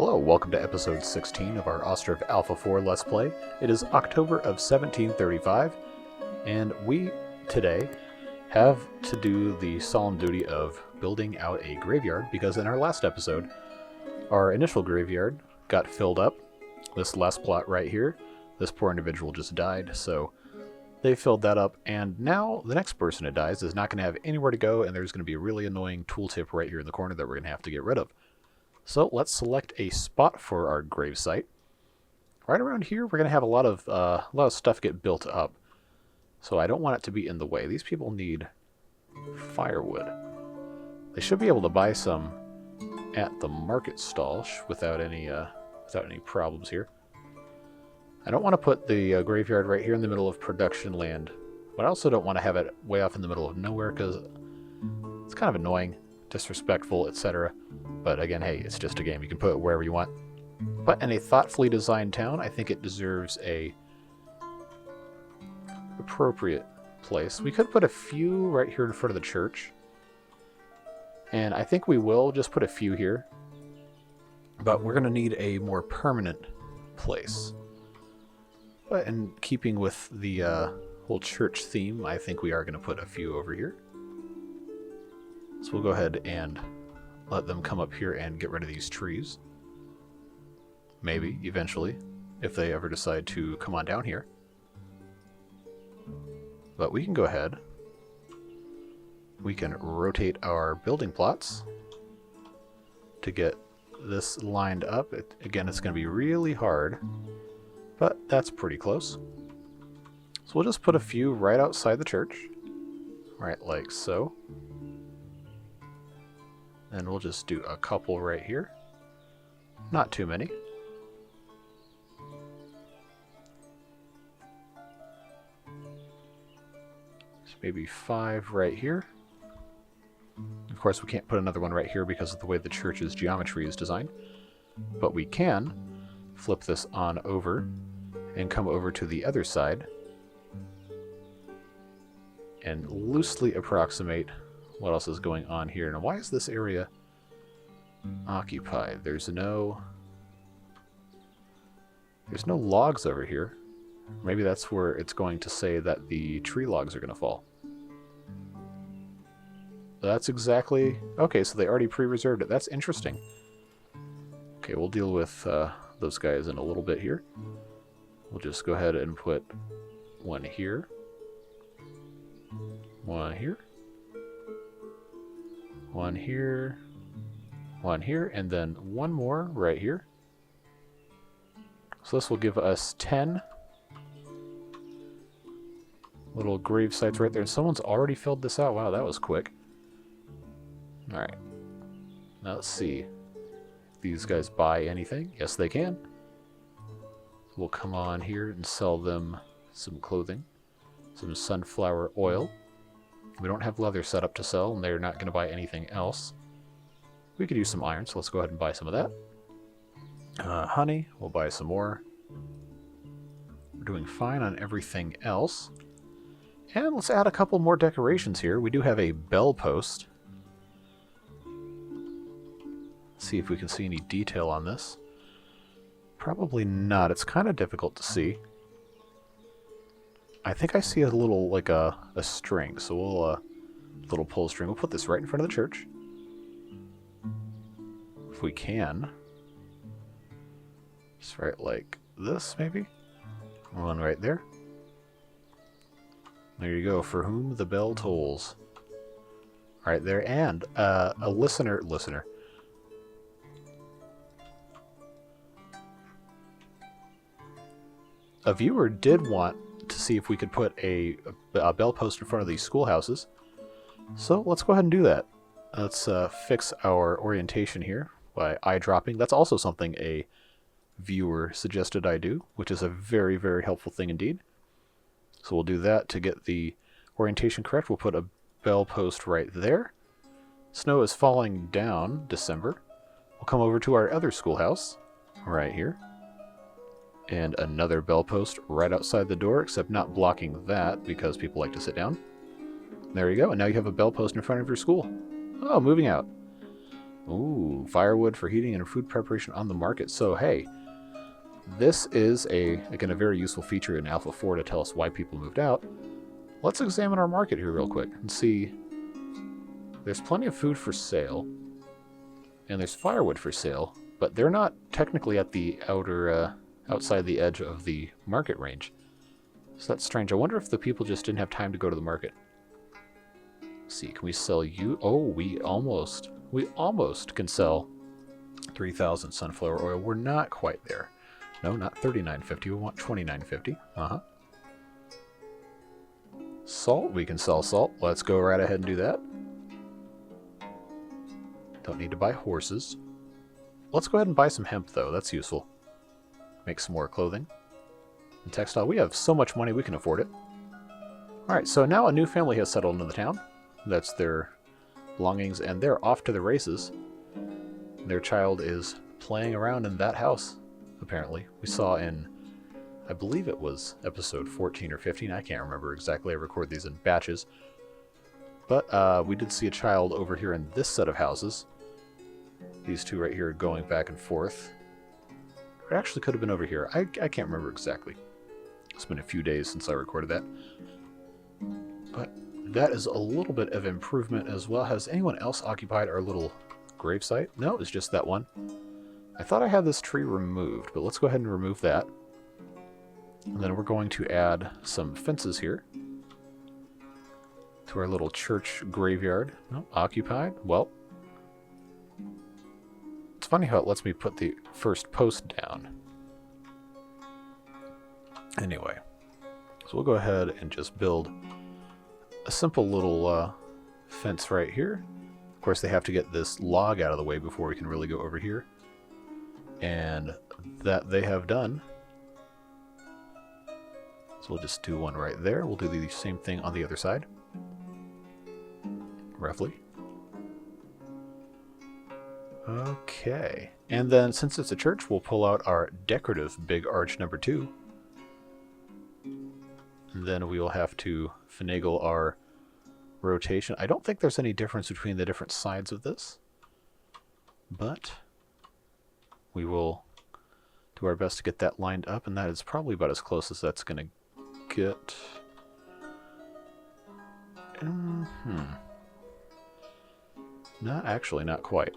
Hello, welcome to episode 16 of our Ostriv Alpha 4 Let's Play. It is October of 1735, and we today have to do the solemn duty of building out a graveyard, because in our last episode, our initial graveyard got filled up. This last plot right here, this poor individual just died, so they filled that up, and now the next person who dies is not going to have anywhere to go, and there's going to be a really annoying tooltip right here in the corner that we're going to have to get rid of. So let's select a spot for our gravesite. Right around here, we're going to have a lot of stuff get built up. So I don't want it to be in the way. These people need firewood. They should be able to buy some at the market stall without any problems here. I don't want to put the graveyard right here in the middle of production land, but I also don't want to have it way off in the middle of nowhere because it's kind of annoying, disrespectful, etc. But again, hey, it's just a game. You can put it wherever you want. But in a thoughtfully designed town, I think it deserves a appropriate place. We could put a few right here in front of the church. And I think we will just put a few here. But we're going to need a more permanent place. But in keeping with the whole church theme, I think we are going to put a few over here. So we'll go ahead and let them come up here and get rid of these trees. Maybe, eventually, if they ever decide to come on down here. But we can go ahead. We can rotate our building plots to get this lined up. Again, it's going to be really hard, but that's pretty close. So we'll just put a few right outside the church. Right, like so. And we'll just do a couple right here. Not too many. So maybe 5 right here. Of course, we can't put another one right here because of the way the church's geometry is designed. But we can flip this on over and come over to the other side and loosely approximate what else is going on here. Now, why is this area occupied? There's no logs over here. Maybe that's where it's going to say that the tree logs are going to fall. That's exactly... Okay, so they already pre-reserved it. That's interesting. Okay, we'll deal with those guys in a little bit here. We'll just go ahead and put one here. One here. One here, and then one more right here. So this will give us 10 little grave sites right there. And someone's already filled this out. Wow, that was quick. Alright. Now let's see. If these guys buy anything? Yes, they can. We'll come on here and sell them some clothing. Some sunflower oil. We don't have leather set up to sell, and they're not going to buy anything else. We could use some iron, so let's go ahead and buy some of that. Honey, we'll buy some more. We're doing fine on everything else. And let's add a couple more decorations here. We do have a bell post. Let's see if we can see any detail on this. Probably not. It's kind of difficult to see. I think I see a little, like a string, so we'll, little pull string. We'll put this right in front of the church. If we can. Just right like this, maybe? One right there. There you go, for whom the bell tolls. Right there, and a listener. A viewer did want to see if we could put a bell post in front of these schoolhouses. So let's go ahead and do that. Let's fix our orientation here by eye dropping. That's also something a viewer suggested I do, which is a very, very helpful thing indeed. So we'll do that to get the orientation correct. We'll put a bell post right there. Snow is falling down, December. We'll come over to our other schoolhouse right here. And another bell post right outside the door, except not blocking that because people like to sit down. There you go, and now you have a bell post in front of your school. Oh, moving out. Ooh, firewood for heating and food preparation on the market. So, hey, this is, again, a very useful feature in Alpha 4 to tell us why people moved out. Let's examine our market here real quick and see. There's plenty of food for sale, and there's firewood for sale, but they're not technically at the outside the edge of the market range. So that's strange. I wonder if the people just didn't have time to go to the market. Let's see, can we sell you? Oh, we almost can sell 3,000 sunflower oil. We're not quite there. No, not 39.50. We want 29.50. Salt, we can sell salt. Let's go right ahead and do that. Don't need to buy horses. Let's go ahead and buy some hemp, though. That's useful. Make some more clothing. And textile. We have so much money, we can afford it. Alright, so now a new family has settled into the town. That's their belongings, and they're off to the races. Their child is playing around in that house, apparently. We saw in, I believe it was episode 14 or 15. I can't remember exactly. I record these in batches. But we did see a child over here in this set of houses. These two right here going back and forth. It actually could have been over here. I can't remember exactly. It's been a few days since I recorded that. But that is a little bit of improvement as well. Has anyone else occupied our little gravesite? No, it's just that one. I thought I had this tree removed, but let's go ahead and remove that. And then we're going to add some fences here to our little church graveyard. Oh, occupied? Well, it's funny how it lets me put the first post down. Anyway, so we'll go ahead and just build a simple little fence right here. Of course, they have to get this log out of the way before we can really go over here. And that they have done. So we'll just do one right there. We'll do the same thing on the other side. Roughly. Okay. And then since it's a church, we'll pull out our decorative big arch number 2. And then we will have to finagle our rotation. I don't think there's any difference between the different sides of this, but we will do our best to get that lined up, and that is probably about as close as that's going to get. Not quite.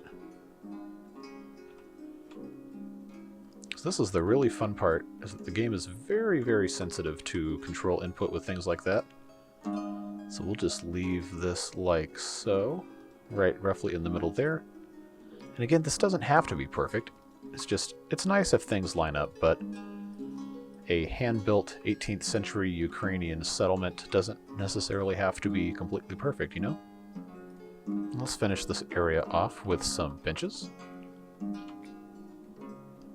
So this is the really fun part, is that the game is very, very sensitive to control input with things like that. So we'll just leave this like so, right roughly in the middle there. And again, this doesn't have to be perfect. It's nice if things line up, but a hand-built 18th century Ukrainian settlement doesn't necessarily have to be completely perfect, you know? Let's finish this area off with some benches.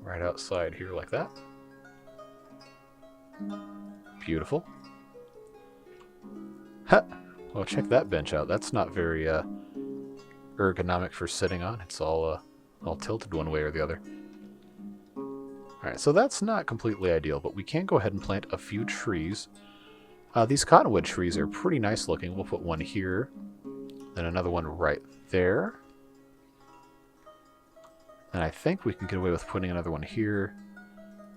Right outside here like that. Beautiful. Ha! Well, check that bench out. That's not very ergonomic for sitting on. It's all tilted one way or the other. Alright, so that's not completely ideal, but we can go ahead and plant a few trees. These cottonwood trees are pretty nice looking. We'll put one here, then another one right there. And I think we can get away with putting another one here,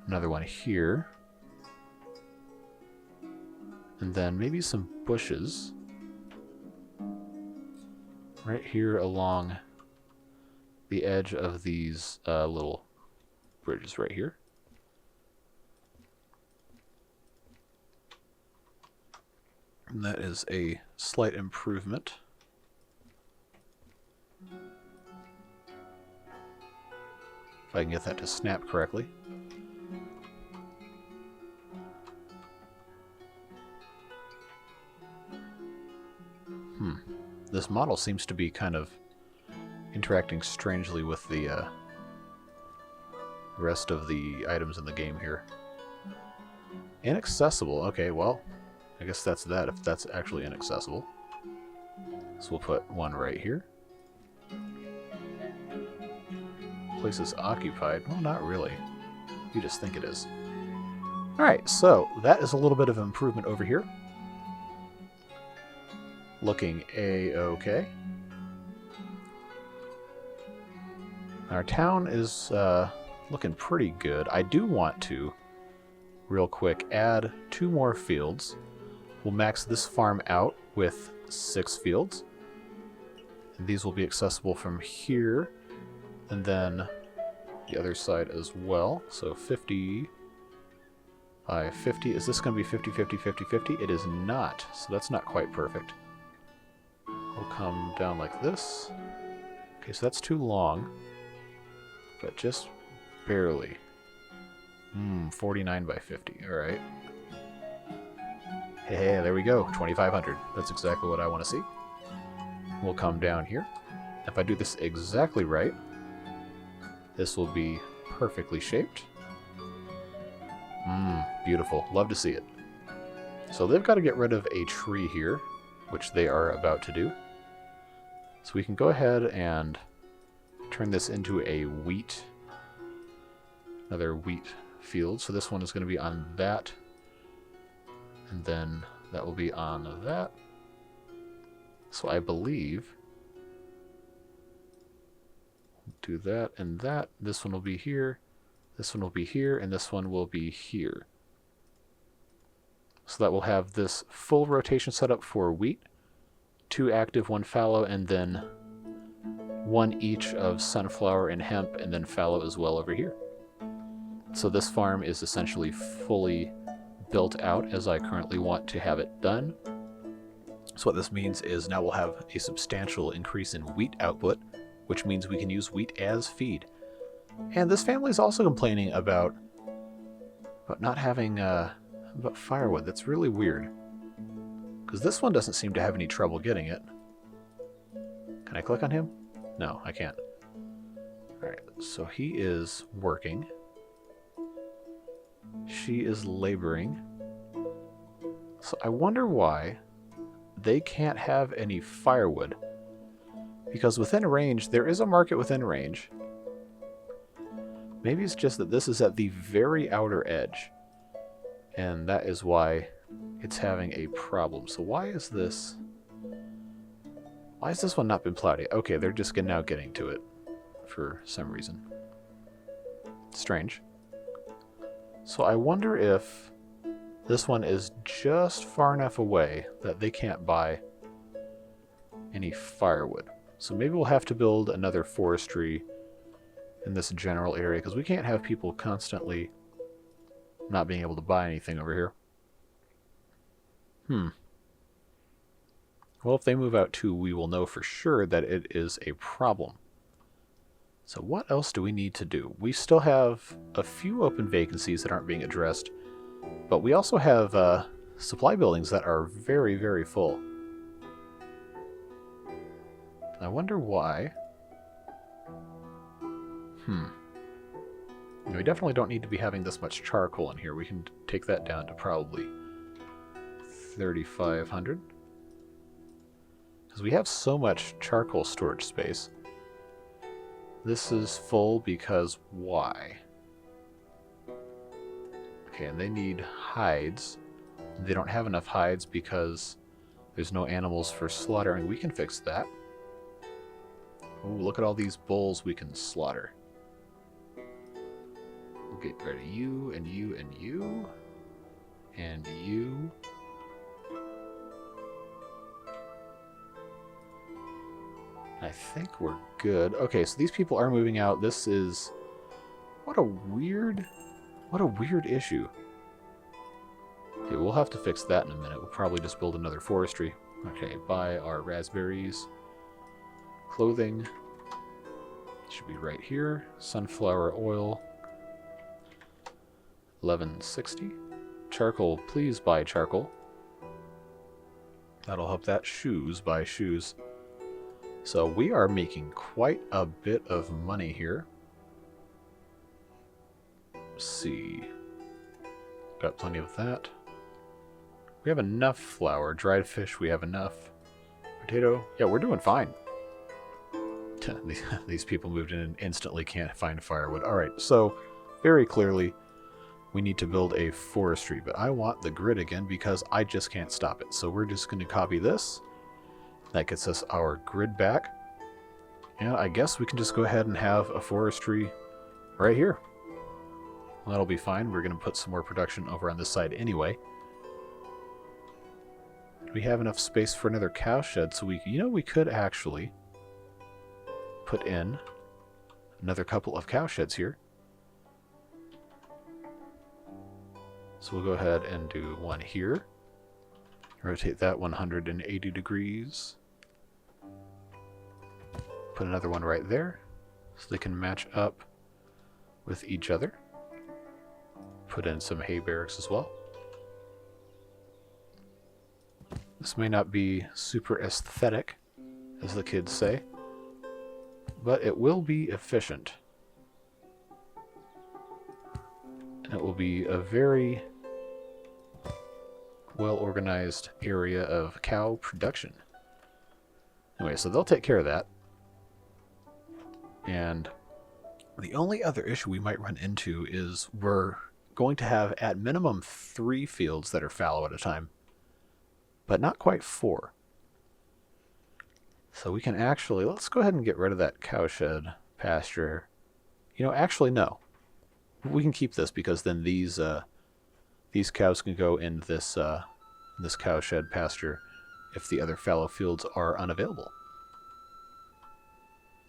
another one here, and then maybe some bushes right here along the edge of these little bridges right here. And that is a slight improvement. If I can get that to snap correctly. This model seems to be kind of interacting strangely with the rest of the items in the game here. Inaccessible. Okay, well, I guess that's that, if that's actually inaccessible. So we'll put one right here. Place is occupied. Well, not really. You just think it is. Alright, so that is a little bit of improvement over here. Looking A-okay. Our town is looking pretty good. I do want to, real quick, add 2 more fields. We'll max this farm out with 6 fields. And these will be accessible from here, and then the other side as well. So 50 by 50. Is this going to be 50, 50, 50, 50? It is not, so that's not quite perfect. We'll come down like this. Okay, so that's too long, but just barely. 49 by 50, alright. Hey, there we go, 2,500. That's exactly what I want to see. We'll come down here. If I do this exactly right, this will be perfectly shaped. Beautiful. Love to see it. So they've got to get rid of a tree here, which they are about to do. So we can go ahead and turn this into a wheat, another wheat field. So this one is going to be on that, and then that will be on that. So I believe do that and that. This one will be here, this one will be here, and this one will be here. So that will have this full rotation setup for wheat, 2 active, 1 fallow, and then 1 each of sunflower and hemp, and then fallow as well over here. So this farm is essentially fully built out as I currently want to have it done. So what this means is now we'll have a substantial increase in wheat output, which means we can use wheat as feed. And this family is also complaining about not having about firewood. That's really weird, because this one doesn't seem to have any trouble getting it. Can I click on him? No, I can't. Alright, so he is working. She is laboring. So I wonder why they can't have any firewood. Because within range, there is a market within range. Maybe it's just that this is at the very outer edge, and that is why it's having a problem. So why is this one not been plowed yet? Okay, they're just now getting to it for some reason. Strange. So I wonder if this one is just far enough away that they can't buy any firewood. So maybe we'll have to build another forestry in this general area, because we can't have people constantly not being able to buy anything over here. Well, if they move out too, we will know for sure that it is a problem. So what else do we need to do? We still have a few open vacancies that aren't being addressed, but we also have supply buildings that are very, very full. I wonder why. We definitely don't need to be having this much charcoal in here. We can take that down to probably 3,500. Because we have so much charcoal storage space. This is full because why? Okay, and they need hides. They don't have enough hides because there's no animals for slaughtering. We can fix that. Oh, look at all these bulls we can slaughter. We'll get rid of you, and you, and you, and you. I think we're good. Okay, so these people are moving out. This is... What a weird issue. Okay, we'll have to fix that in a minute. We'll probably just build another forestry. Okay, buy our raspberries. Clothing. Should be right here. Sunflower oil. 1160. Charcoal, please buy charcoal. That'll help that. Shoes, buy shoes. So we are making quite a bit of money here. Let's see. Got plenty of that. We have enough flour. Dried fish, we have enough. Potato, yeah, we're doing fine. These people moved in and instantly can't find firewood. Alright, so very clearly we need to build a forestry, but I want the grid again because I just can't stop it. So we're just going to copy this. That gets us our grid back. And I guess we can just go ahead and have a forestry right here. Well, that'll be fine. We're going to put some more production over on this side anyway. We have enough space for another cow shed, so we could actually put in another couple of cow sheds here. So we'll go ahead and do one here. Rotate that 180 degrees. Put another one right there so they can match up with each other. Put in some hay barracks as well. This may not be super aesthetic, as the kids say, but it will be efficient. And it will be a very well-organized area of cow production. Anyway, so they'll take care of that. And the only other issue we might run into is we're going to have at minimum 3 fields that are fallow at a time, but not quite 4. So we can actually, let's go ahead and get rid of that cowshed pasture. Actually no. We can keep this because then these cows can go in this cowshed pasture if the other fallow fields are unavailable.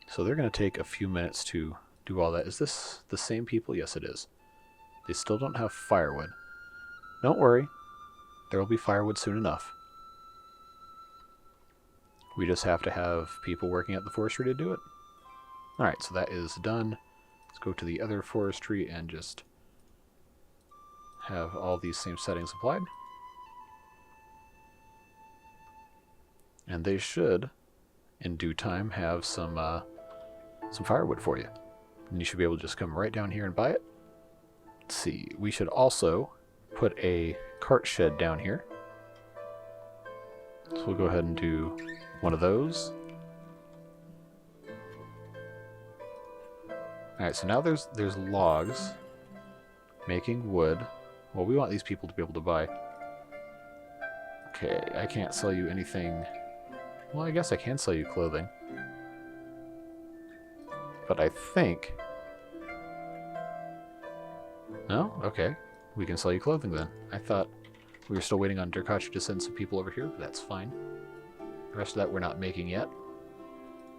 So they're going to take a few minutes to do all that. Is this the same people? Yes, it is. They still don't have firewood. Don't worry. There will be firewood soon enough. We just have to have people working at the forestry to do it. Alright, so that is done. Let's go to the other forestry and just have all these same settings applied. And they should, in due time, have some firewood for you. And you should be able to just come right down here and buy it. Let's see, we should also put a cart shed down here. So we'll go ahead and do one of those. Alright, so now there's logs making wood. Well, we want these people to be able to buy. Okay, I can't sell you anything. Well, I guess I can sell you clothing. But I think... No? Okay. We can sell you clothing then. I thought we were still waiting on Derkachi to send some people over here, but that's fine. The rest of that we're not making yet.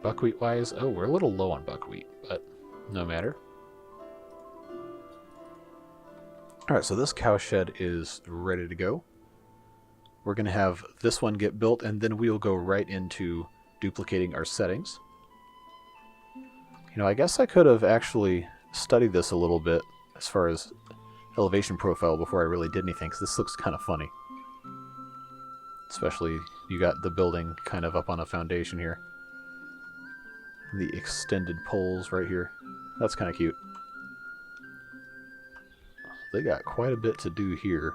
Buckwheat-wise, oh, we're a little low on buckwheat, but no matter. Alright, so this cow shed is ready to go. We're going to have this one get built, and then we'll go right into duplicating our settings. I guess I could have actually studied this a little bit as far as elevation profile before I really did anything, because this looks kind of funny. Especially, you got the building kind of up on a foundation here. The extended poles right here. That's kind of cute. They got quite a bit to do here.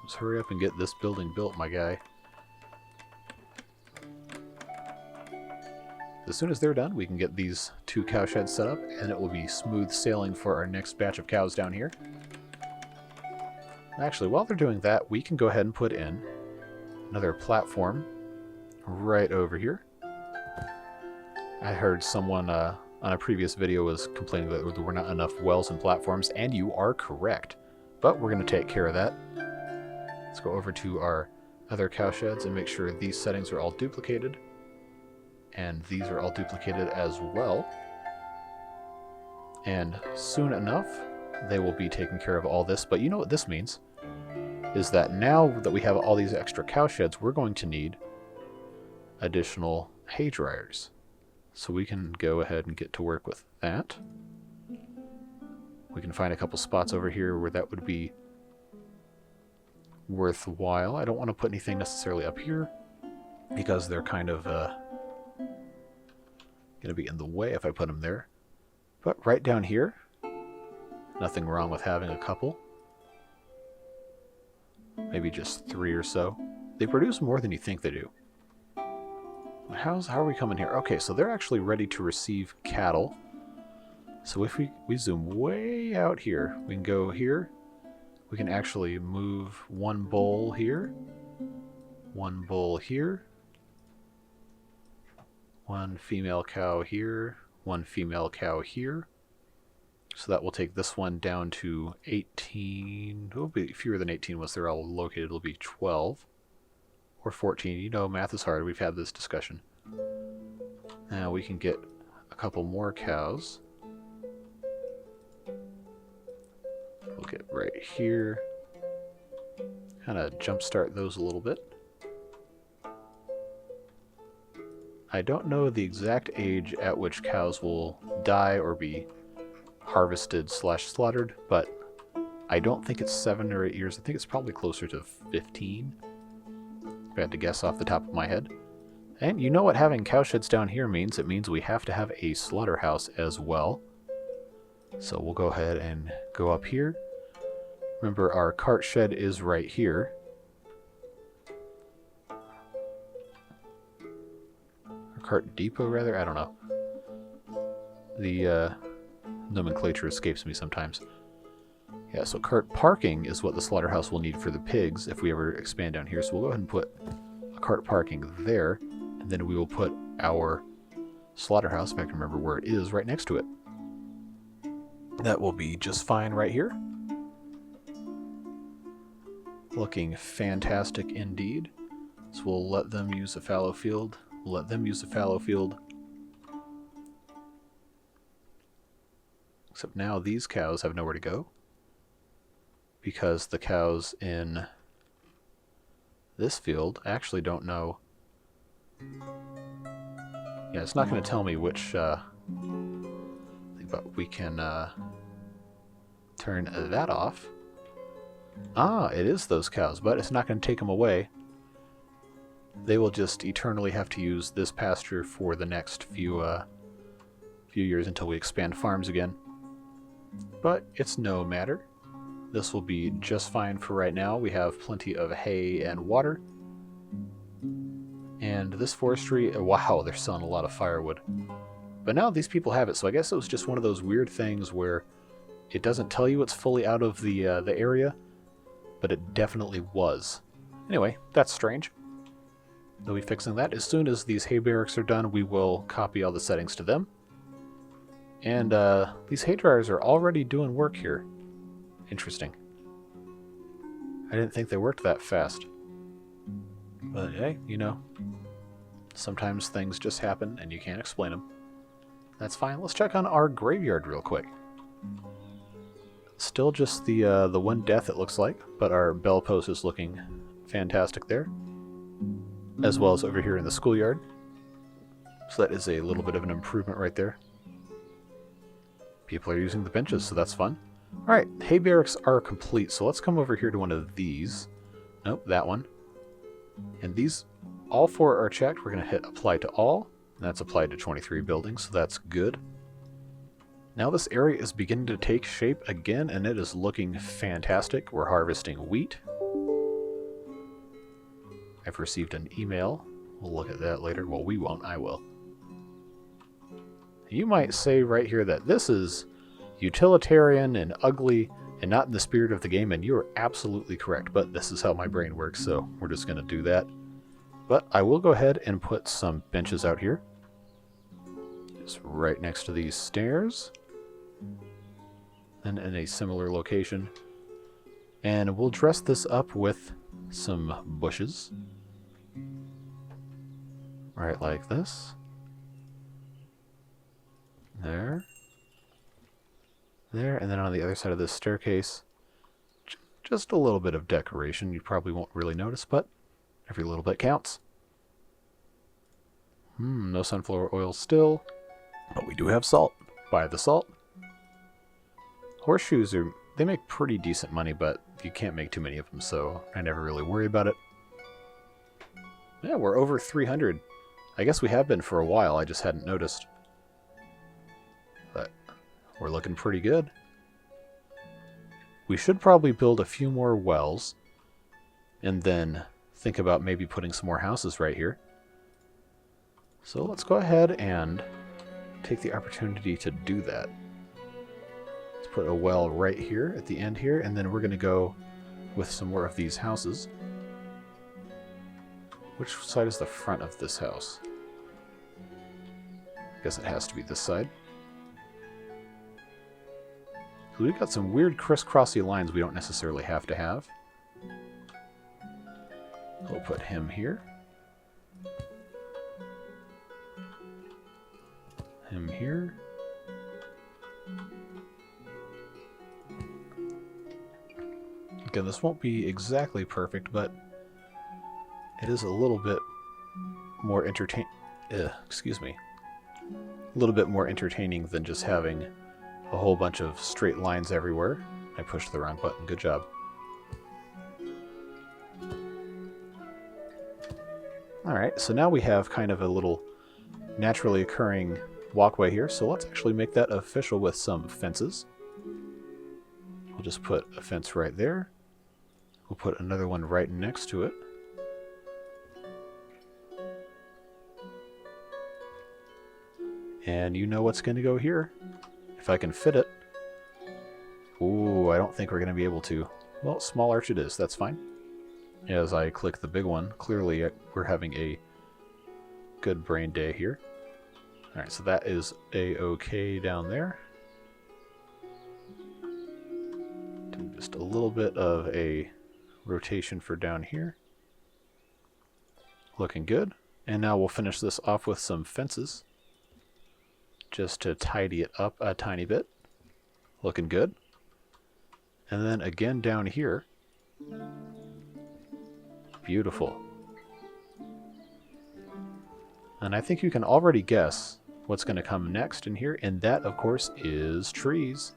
Let's hurry up and get this building built, my guy. As soon as they're done, we can get these 2 cow sheds set up, and it will be smooth sailing for our next batch of cows down here. Actually, while they're doing that, we can go ahead and put in another platform right over here. I heard someone on a previous video was complaining that there were not enough wells and platforms, and you are correct. But we're going to take care of that. Let's go over to our other cow sheds and make sure these settings are all duplicated. And these are all duplicated as well. And soon enough, they will be taking care of all this. But you know what this means? Is that now that we have all these extra cow sheds, we're going to need additional hay dryers. So we can go ahead and get to work with that. We can find a couple spots over here where that would be worthwhile. I don't want to put anything necessarily up here because they're kind of going to be in the way if I put them there. But right down here, nothing wrong with having a couple. Maybe just 3 or so. They produce more than you think they do. How are we coming here? Okay, so they're actually ready to receive cattle. So if we zoom way out here, we can go here. We can actually move 1 bull here, 1 bull here, One female cow here, one female cow here. So that will take this one down to 18. It will be fewer than 18 once they're all located. It'll be 12 or 14. You know, math is hard. We've had this discussion. Now we can get a couple more cows. We'll get right here. Kind of jumpstart those a little bit. I don't know the exact age at which cows will die or be harvested / slaughtered, but I don't think it's 7 or 8 years. I think it's probably closer to 15. If I had to guess off the top of my head. And you know what having cow sheds down here means? It means we have to have a slaughterhouse as well. So we'll go ahead and go up here. Remember, our cart shed is right here. Or cart depot, rather? I don't know. The nomenclature escapes me sometimes. Yeah, so cart parking is what the slaughterhouse will need for the pigs if we ever expand down here. So we'll go ahead and put a cart parking there, and then we will put our slaughterhouse, if I can remember where it is, right next to it. That will be just fine right here. Looking fantastic indeed. So we'll let them use a fallow field. We'll let them use a fallow field. Except now these cows have nowhere to go, because the cows in this field actually don't know. Yeah, it's not going to tell me which, but we can turn that off. Ah, it is those cows, but it's not going to take them away. They will just eternally have to use this pasture for the next few years until we expand farms again. But it's no matter. This will be just fine for right now. We have plenty of hay and water. And this forestry, wow, they're selling a lot of firewood. But now these people have it, so I guess it was just one of those weird things where it doesn't tell you it's fully out of the area, but it definitely was. Anyway, that's strange. They'll be fixing that. As soon as these hay barracks are done, we will copy all the settings to them. And these hay dryers are already doing work here. Interesting. I didn't think they worked that fast. But hey, you know, sometimes things just happen and you can't explain them. That's fine. Let's check on our graveyard real quick. Still just the one death it looks like, but our bell post is looking fantastic there. As well as over here in the schoolyard. So that is a little bit of an improvement right there. People are using the benches, so that's fun. Alright, hay barracks are complete, so let's come over here to one of these. Nope, that one. And these, all 4 are checked. We're going to hit apply to all. And that's applied to 23 buildings, so that's good. Now this area is beginning to take shape again, and it is looking fantastic. We're harvesting wheat. I've received an email. We'll look at that later. Well, we won't. I will. You might say right here that this is utilitarian and ugly and not in the spirit of the game, and you're absolutely correct, but this is how my brain works, so we're just going to do that. But I will go ahead and put some benches out here. Just right next to these stairs. And in a similar location. And we'll dress this up with some bushes. Right like this. There. There, and then on the other side of this staircase, just a little bit of decoration. You probably won't really notice, but every little bit counts. No sunflower oil still, but we do have salt. Buy the salt. Horseshoes they make pretty decent money, but you can't make too many of them, so I never really worry about it. Yeah, we're over 300. I guess we have been for a while, I just hadn't noticed. But we're looking pretty good. We should probably build a few more wells, and then think about maybe putting some more houses right here. So let's go ahead and take the opportunity to do that. Let's put a well right here at the end here, and then we're going to go with some more of these houses. Which side is the front of this house? Guess it has to be this side. So we've got some weird crisscrossy lines we don't necessarily have to have. We'll put him here. Him here. Again, this won't be exactly perfect, but it is a little bit more excuse me. A little bit more entertaining than just having a whole bunch of straight lines everywhere. I pushed the wrong button. Good job. Alright, so now we have kind of a little naturally occurring walkway here, so let's actually make that official with some fences. We'll just put a fence right there. We'll put another one right next to it. And you know what's going to go here. If I can fit it. Ooh, I don't think we're going to be able to. Well, small arch it is. That's fine. As I click the big one, clearly we're having a good brain day here. Alright, so that is a-okay down there. Do just a little bit of a rotation for down here. Looking good. And now we'll finish this off with some fences. Just to tidy it up a tiny bit. Looking good. And then again down here. Beautiful. And I think you can already guess what's going to come next in here, and that, of course, is trees.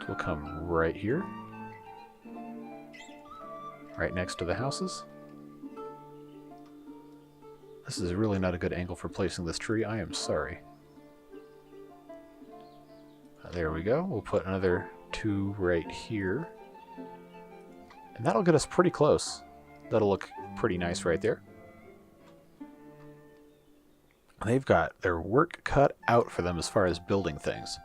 So we'll come right here. Right next to the houses. This is really not a good angle for placing this tree. I am sorry. There we go. We'll put another 2 right here. And that'll get us pretty close. That'll look pretty nice right there. They've got their work cut out for them as far as building things.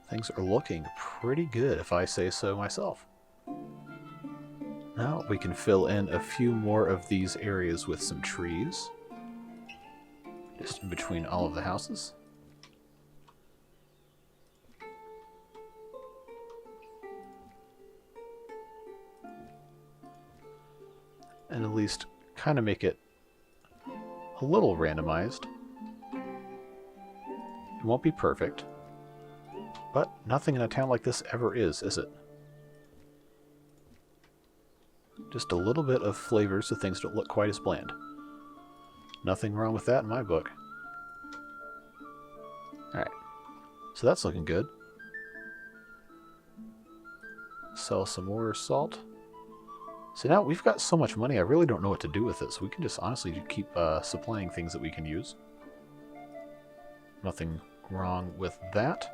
Things are looking pretty good, if I say so myself. Now we can fill in a few more of these areas with some trees. Just in between all of the houses. And at least kind of make it a little randomized. It won't be perfect, but nothing in a town like this ever is it? Just a little bit of flavor so things don't look quite as bland. Nothing wrong with that in my book. Alright, so that's looking good. Sell some more salt. So now we've got so much money, I really don't know what to do with it, so we can just honestly keep supplying things that we can use. Nothing wrong with that.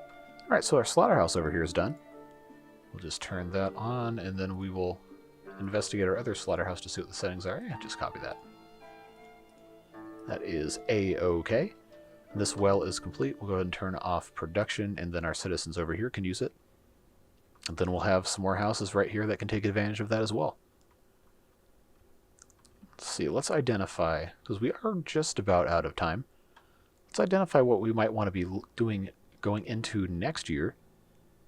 Alright, so our slaughterhouse over here is done. We'll just turn that on, and then we will investigate our other slaughterhouse to see what the settings are. Yeah, just copy that. That is A-okay. This well is complete. We'll go ahead and turn off production, and then our citizens over here can use it. And then we'll have some more houses right here that can take advantage of that as well. Let's see, let's identify, because we are just about out of time. Let's identify what we might want to be doing going into next year.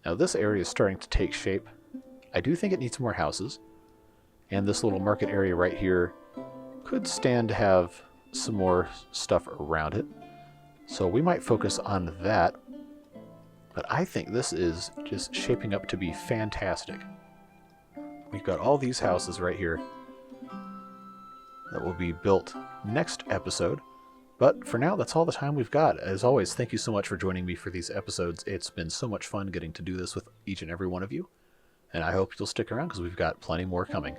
Now this area is starting to take shape. I do think it needs more houses. And this little market area right here could stand to have some more stuff around it. So we might focus on that. But I think this is just shaping up to be fantastic. We've got all these houses right here that will be built next episode. But for now, that's all the time we've got. As always, thank you so much for joining me for these episodes. It's been so much fun getting to do this with each and every one of you. And I hope you'll stick around because we've got plenty more coming.